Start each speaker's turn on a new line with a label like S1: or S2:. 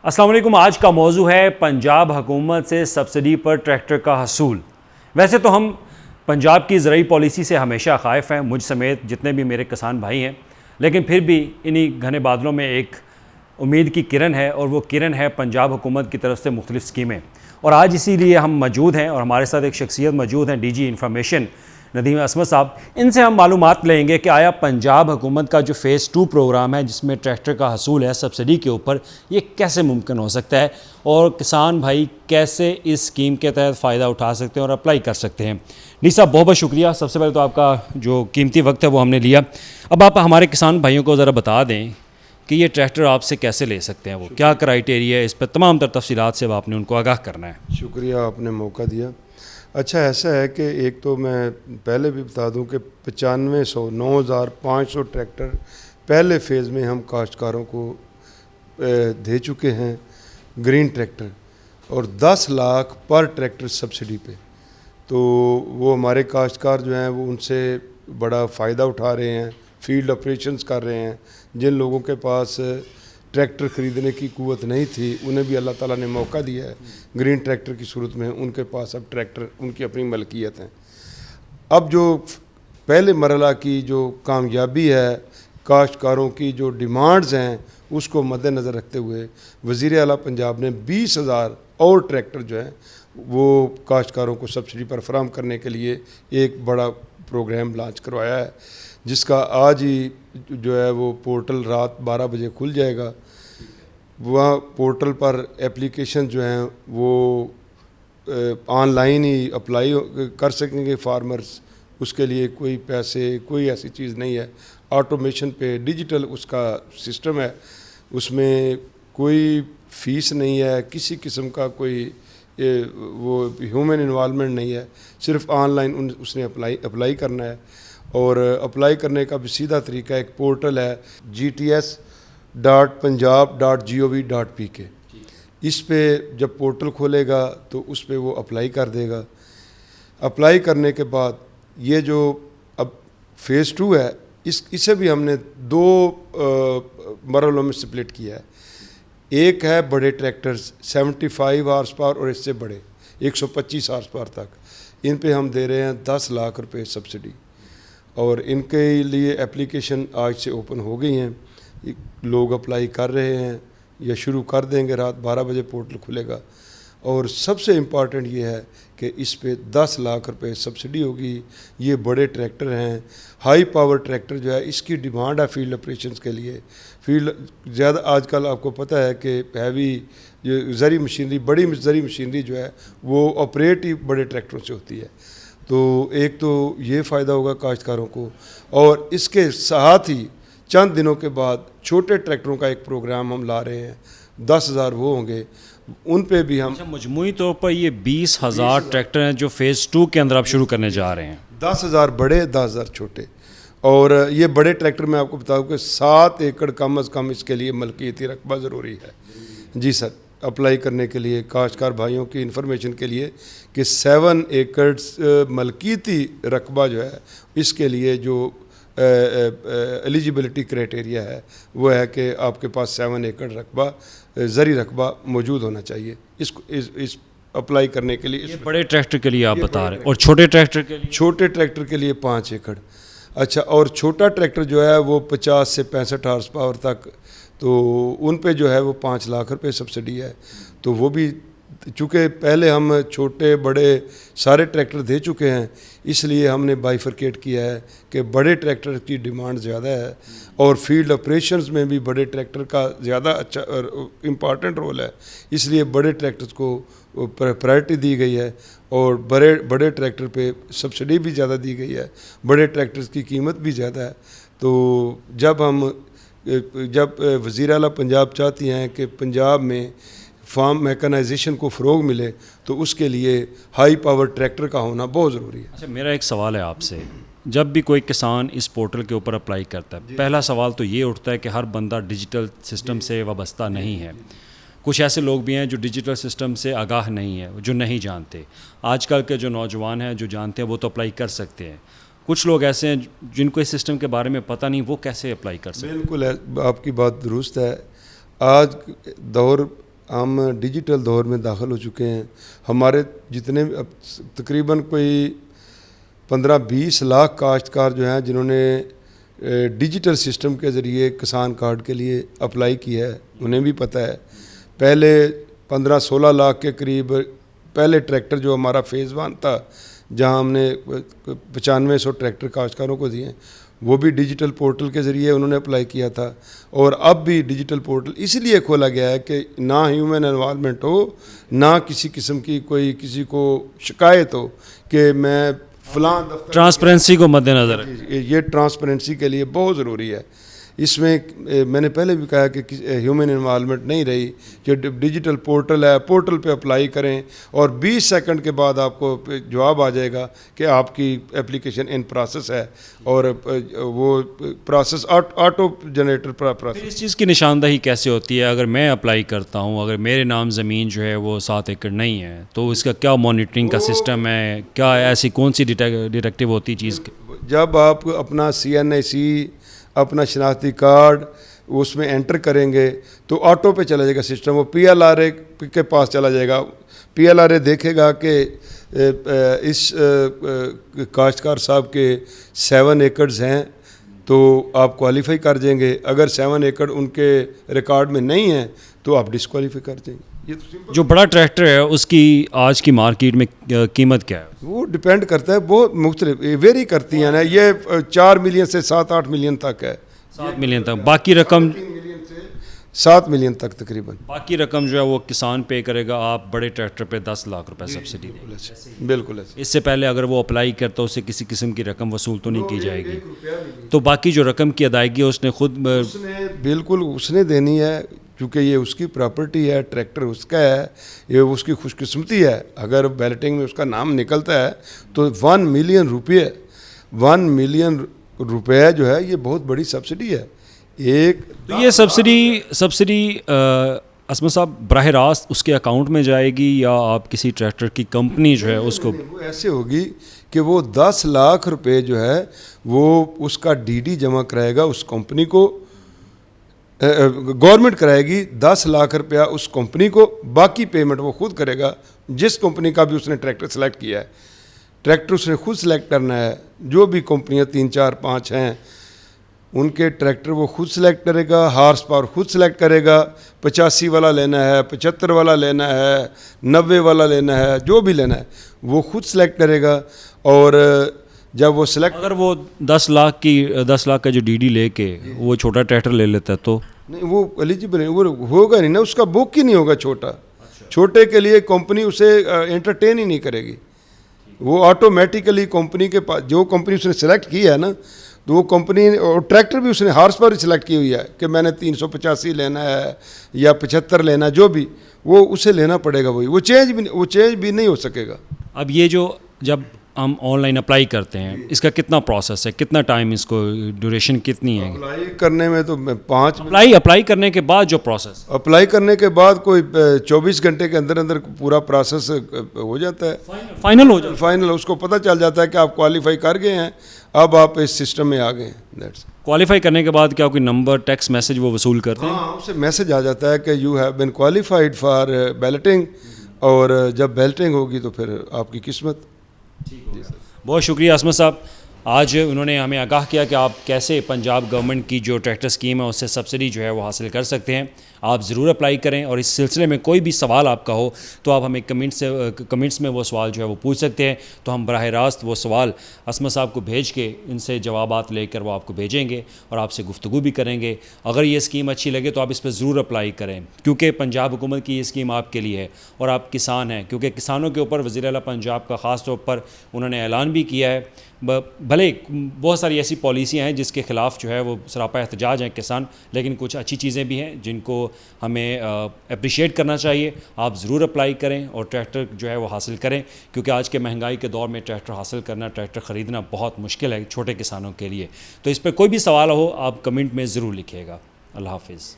S1: अस्सलाम वालेकुम। आज का मौजू है पंजाब हुकूमत से सब्सिडी पर ट्रैक्टर का हसूल। वैसे तो हम पंजाब की ज़रूरी पॉलिसी से हमेशा ख़ाइफ़ हैं, मुझ समेत जितने भी मेरे किसान भाई हैं, लेकिन फिर भी इन्हीं घने बादलों में एक उम्मीद की किरण है और वो किरण है पंजाब हुकूमत की तरफ से मुख्तलिफ़ स्कीमें। और आज इसीलिए हम मौजूद हैं और हमारे साथ एक शख्सियत मौजूद हैं, DG इंफॉर्मेशन नदीम असमत साहब। इनसे हम मालूमात लेंगे कि आया पंजाब हुकूमत का जो फ़ेज़ 2 प्रोग्राम है जिसमें ट्रैक्टर का हसूल है सब्सिडी के ऊपर, ये कैसे मुमकिन हो सकता है और किसान भाई कैसे इस स्कीम के तहत फ़ायदा उठा सकते हैं और अप्लाई कर सकते हैं। डी साहब, बहुत बहुत शुक्रिया। सबसे पहले तो आपका जो कीमती वक्त है वो हमने लिया। अब आप हमारे किसान भाइयों को ज़रा बता दें कि ये ट्रैक्टर आपसे कैसे ले सकते हैं, वो क्या क्राइटेरिया है, इस पर तमाम तर तफसीलात से आपने उनको आगाह करना है।
S2: शुक्रिया, आपने मौका दिया। अच्छा, ऐसा है कि एक तो मैं पहले भी बता दूं कि 9500 ट्रैक्टर पहले फ़ेज़ में हम काश्तकारों को दे चुके हैं ग्रीन ट्रैक्टर, और 10 लाख पर ट्रैक्टर सब्सिडी पे। तो वो हमारे काश्तकार जो हैं वो उनसे बड़ा फ़ायदा उठा रहे हैं, फील्ड ऑपरेशंस कर रहे हैं। जिन लोगों के पास ट्रैक्टर ख़रीदने की कुव्वत नहीं थी उन्हें भी अल्लाह ताला ने मौका दिया है ग्रीन ट्रैक्टर की सूरत में। उनके पास अब ट्रैक्टर उनकी अपनी मलकियत हैं। अब जो पहले मरला की जो कामयाबी है, काश्तकारों की जो डिमांड्स हैं, उसको मद्देनज़र रखते हुए वज़ीर आला पंजाब ने 20,000 और ट्रैक्टर जो हैं वो काश्तकारों को सब्सिडी पर फराहम करने के लिए एक बड़ा प्रोग्राम लॉन्च करवाया है, जिसका आज ही जो है वो पोर्टल रात 12 बजे खुल जाएगा। वहाँ पोर्टल पर एप्लीकेशन जो हैं वो ऑनलाइन ही अप्लाई कर सकेंगे फार्मर्स। उसके लिए कोई पैसे, कोई ऐसी चीज़ नहीं है। ऑटोमेशन पे डिजिटल उसका सिस्टम है, उसमें कोई फ़ीस नहीं है, किसी किस्म का कोई वो ह्यूमन इन्वॉल्वमेंट नहीं है। सिर्फ ऑनलाइन उसने अप्लाई करना है। और अप्लाई करने का भी सीधा तरीका एक पोर्टल है gts.punjab.gov.pk। इस पे जब पोर्टल खोलेगा तो उस पे वो अप्लाई कर देगा। अप्लाई करने के बाद ये जो अब फ़ेज़ 2 है, इसे भी हमने 2 मरहलों में स्प्लिट किया है। एक है बड़े ट्रैक्टर्स 75 हार्स पावर और इससे बड़े 125 हार्स पावर तक, इन पे हम दे रहे हैं 10 लाख रुपए सब्सिडी। और इनके लिए एप्लीकेशन आज से ओपन हो गई हैं, लोग अप्लाई कर रहे हैं या शुरू कर देंगे। रात 12 बजे पोर्टल खुलेगा। और सबसे इम्पॉर्टेंट ये है कि इस पे 10 लाख रुपए सब्सिडी होगी। ये बड़े ट्रैक्टर हैं, हाई पावर ट्रैक्टर जो है, इसकी डिमांड है फील्ड ऑपरेशंस के लिए। फील्ड ज़्यादा आजकल आपको पता है कि हैवी जो ज़री मशीनरी, बड़ी ज़री मशीनरी जो है वो ऑपरेट ही बड़े ट्रैक्टरों से होती है। तो एक तो ये फ़ायदा होगा काश्तकारों को, और इसके साथ ही चंद दिनों के बाद छोटे ट्रैक्टरों का एक प्रोग्राम हम ला रहे हैं। 10,000 वो होंगे, उन पे भी हम
S1: मजमूई तौर पर ये 20,000 ट्रैक्टर हैं जो फ़ेज़ 2 के अंदर आप शुरू करने जा रहे हैं।
S2: 10,000 बड़े, 10,000 छोटे। और ये बड़े ट्रैक्टर मैं आपको बताऊँ कि 7 एकड़ कम अज़ कम इसके लिए मलकियती रकबा ज़रूरी है। जी सर, अप्लाई करने के लिए काश्तकार भाइयों की इन्फॉर्मेशन के लिए कि 7 एकड़ मलकियती रकबा जो है, इसके लिए जो एलिजिबिलिटी क्राइटेरिया है वो है कि आपके पास 7 एकड़ रकबा, ज़री रकबा मौजूद होना चाहिए इसको इस अप्लाई करने के लिए।
S1: ये बड़े ट्रैक्टर के लिए आप बता रहे हैं, और छोटे ट्रैक्टर के लिए?
S2: छोटे ट्रैक्टर के लिए 5 एकड़। अच्छा, और छोटा ट्रैक्टर जो है वो 50 से 65 हार्स पावर तक, तो उन पे जो है वो 5 लाख रुपए सब्सिडी है। तो वो भी, चूँकि पहले हम छोटे बड़े सारे ट्रैक्टर दे चुके हैं, इसलिए हमने बाइफरकेट किया है कि बड़े ट्रैक्टर की डिमांड ज़्यादा है और फील्ड ऑपरेशंस में भी बड़े ट्रैक्टर का ज़्यादा अच्छा और इम्पॉर्टेंट रोल है। इसलिए बड़े ट्रैक्टर्स को प्रायोरिटी दी गई है और बड़े ट्रैक्टर पे सब्सिडी भी ज़्यादा दी गई है। बड़े ट्रैक्टर्स की कीमत भी ज़्यादा है। तो जब वज़ीर आला पंजाब चाहती हैं कि पंजाब में फार्म मैकेनाइजेशन को फ़रोग मिले, तो उसके लिए हाई पावर ट्रैक्टर का होना बहुत ज़रूरी है।
S1: अच्छा, मेरा एक सवाल है आपसे। जब भी कोई किसान इस पोर्टल के ऊपर अप्लाई करता है, पहला सवाल तो ये उठता है कि हर बंदा डिजिटल सिस्टम से वाबस्ता नहीं है। कुछ ऐसे लोग भी हैं जो डिजिटल सिस्टम से आगाह नहीं है, जो नहीं जानते। आजकल के जो नौजवान हैं जो जानते हैं वो तो अप्लाई कर सकते हैं, कुछ लोग ऐसे हैं जिनको इस सिस्टम के बारे में पता नहीं, वो कैसे अप्लाई कर सकते हैं?
S2: बिल्कुल है, आपकी बात दुरुस्त है। आज दौर हम डिजिटल दौर में दाखिल हो चुके हैं। हमारे जितने अब तकरीबन कोई 15-20 लाख काश्तकार जो हैं जिन्होंने डिजिटल सिस्टम के ज़रिए किसान कार्ड के लिए अप्लाई किया है, उन्हें भी पता है। पहले 15-16 लाख के करीब पहले ट्रैक्टर जो हमारा फ़ेज़ 1 था, जहां हमने 9500 ट्रैक्टर काश्तकारों को दिए, वो भी डिजिटल पोर्टल के ज़रिए उन्होंने अप्लाई किया था। और अब भी डिजिटल पोर्टल इसलिए खोला गया है कि ना ह्यूमन इन्वॉल्वमेंट हो, ना किसी किस्म की कोई किसी को शिकायत हो कि मैं फ़लाँ दफ्तर,
S1: ट्रांसपेरेंसी को मद्देनज़र है।
S2: ये ट्रांसपेरेंसी के लिए बहुत ज़रूरी है। इसमें मैंने पहले भी कहा कि ह्यूमन इन्वॉल्वमेंट नहीं रही, कि डिजिटल पोर्टल है, पोर्टल पे अप्लाई करें और 20 सेकंड के बाद आपको जवाब आ जाएगा कि आपकी एप्लीकेशन इन प्रोसेस है, और वो प्रोसेस ऑटो जनरेटर
S1: फिर
S2: प्रोसेस।
S1: इस चीज़ की निशानदही कैसे होती है? अगर मैं अप्लाई करता हूँ, अगर मेरे नाम ज़मीन जो है वो 7 एकड़ नहीं है, तो इसका क्या मॉनिटरिंग का सिस्टम है? क्या ऐसी कौन सी डिटेक्टिव होती चीज़?
S2: जब आप अपना CNIC, अपना शनाख्ती कार्ड उसमें एंटर करेंगे तो ऑटो पे चला जाएगा सिस्टम, वो PLRA के पास चला जाएगा। PLRA देखेगा कि इस काश्तकार साहब के 7 एकड़्स हैं तो आप क्वालिफाई कर देंगे। अगर 7 एकड़ उनके रिकॉर्ड में नहीं है तो आप डिस्क्वालीफाई कर देंगे। ये तो सिंपल।
S1: जो बड़ा ट्रैक्टर है उसकी आज की मार्केट में कीमत क्या है?
S2: वो डिपेंड करता है, बहुत मुख्तलिफ वेरी करती हैं ना। ये 4 मिलियन से 7-8 मिलियन तक है।
S1: 7 मिलियन तक। बाकी रकम
S2: 3 मिलियन से 7 मिलियन तक तकरीबन।
S1: बाकी रकम जो है वो किसान पे करेगा। आप बड़े ट्रैक्टर पे 10 लाख रुपए सब्सिडी देंगे।
S2: बिल्कुल ऐसे।
S1: इससे पहले अगर वो अप्लाई करता उससे किसी किस्म की रकम वसूल तो नहीं की जाएगी। तो बाकी जो रकम की अदायगी है उसने खुद
S2: उसने बिल्कुल उसने देनी है, क्योंकि ये उसकी प्रॉपर्टी है, ट्रैक्टर उसका है, ये उसकी खुशकिस्मती है। अगर बैलेटिंग में उसका नाम निकलता है तो 1 मिलियन रुपये 1 मिलियन रुपये जो है ये बहुत बड़ी सब्सिडी है। एक
S1: तो ये सब्सिडी असमत साहब बराह रास्त उसके अकाउंट में जाएगी या आप किसी ट्रैक्टर की कंपनी जो है उसको?
S2: वो ऐसे होगी कि वो 10 लाख रुपए जो है वो उसका DD जमा कराएगा उस कंपनी को, गवर्नमेंट कराएगी 10 लाख रुपया उस कंपनी को। बाकी पेमेंट वो खुद करेगा। जिस कंपनी का भी उसने ट्रैक्टर सेलेक्ट किया है, ट्रैक्टर उसने खुद सेलेक्ट करना है। जो भी कंपनियां 3, 4, 5 हैं उनके ट्रैक्टर वो खुद सेलेक्ट करेगा, हार्स पावर खुद सेलेक्ट करेगा। 85 वाला लेना है, 75 वाला लेना है, 90 वाला लेना है, जो भी लेना है वो खुद सेलेक्ट करेगा। और जब वो सेलेक्ट,
S1: अगर वो 10 लाख का जो DD लेके वो छोटा ट्रैक्टर ले लेता है तो
S2: नहीं वो एलिजिबल नहीं, वो होगा नहीं ना, उसका बुक ही नहीं होगा छोटा। छोटे के लिए कंपनी उसे एंटरटेन ही नहीं करेगी। वो ऑटोमेटिकली कंपनी के पास जो कंपनी उसने सेलेक्ट की है ना, तो वो कंपनी, और ट्रैक्टर भी उसने हार्स पावर सेलेक्ट की हुई है कि मैंने 385 लेना है या 75 लेना है, जो भी वो उसे लेना पड़ेगा। वही वो चेंज भी नहीं हो सकेगा।
S1: अब ये जो जब हम ऑनलाइन अप्लाई करते हैं इसका कितना प्रोसेस है, कितना टाइम, इसको ड्यूरेशन कितनी है?
S2: अप्लाई करने में तो 5
S1: अप्लाई करने के बाद जो प्रोसेस,
S2: अप्लाई करने के बाद कोई 24 घंटे के अंदर अंदर पूरा प्रोसेस हो जाता है,
S1: फाइनल हो जाए।
S2: फाइनल उसको पता चल जाता है कि आप क्वालिफाई कर गए हैं, अब आप इस सिस्टम में आ गए हैं। दैट्स
S1: क्वालिफाई करने के बाद क्या कोई नंबर, टेक्स्ट मैसेज वो वसूल करते हैं?
S2: हाँ, उससे मैसेज आ जाता है कि you have been qualified for balloting, और जब बैलेटिंग होगी तो फिर आपकी किस्मत।
S1: बहुत शुक्रिया असमत साहब। आज उन्होंने हमें आगाह किया कि आप कैसे पंजाब गवर्नमेंट की जो ट्रैक्टर स्कीम है उससे सब्सिडी जो है वो हासिल कर सकते हैं। आप ज़रूर अप्लाई करें, और इस सिलसिले में कोई भी सवाल आपका हो तो आप हमें कमेंट्स में वो सवाल जो है वो पूछ सकते हैं। तो हम बराह रास्त वो सवाल असमत साहब को भेज के इनसे जवाबात लेकर वो आपको भेजेंगे और आपसे गुफ्तगू भी करेंगे। अगर ये स्कीम अच्छी लगे तो आप इस पर ज़रूर अप्लाई करें, क्योंकि पंजाब हुकूमत की ये स्कीम आपके लिए है और आप किसान हैं। क्योंकि किसानों के ऊपर वज़ीर आला पंजाब का ख़ास तौर पर उन्होंने ऐलान भी किया है। भले बहुत सारी ऐसी पॉलिसियाँ हैं जिसके ख़िलाफ़ जो है वो सरापा एहतजाज हैं किसान, लेकिन कुछ अच्छी चीज़ें भी हैं जिनको हमें अप्रिशिएट करना चाहिए। आप ज़रूर अप्लाई करें और ट्रैक्टर जो है वो हासिल करें, क्योंकि आज के महंगाई के दौर में ट्रैक्टर हासिल करना, ट्रैक्टर ख़रीदना बहुत मुश्किल है छोटे किसानों के लिए। तो इस पर कोई भी सवाल हो आप कमेंट में ज़रूर लिखिएगा। अल्लाह हाफिज़।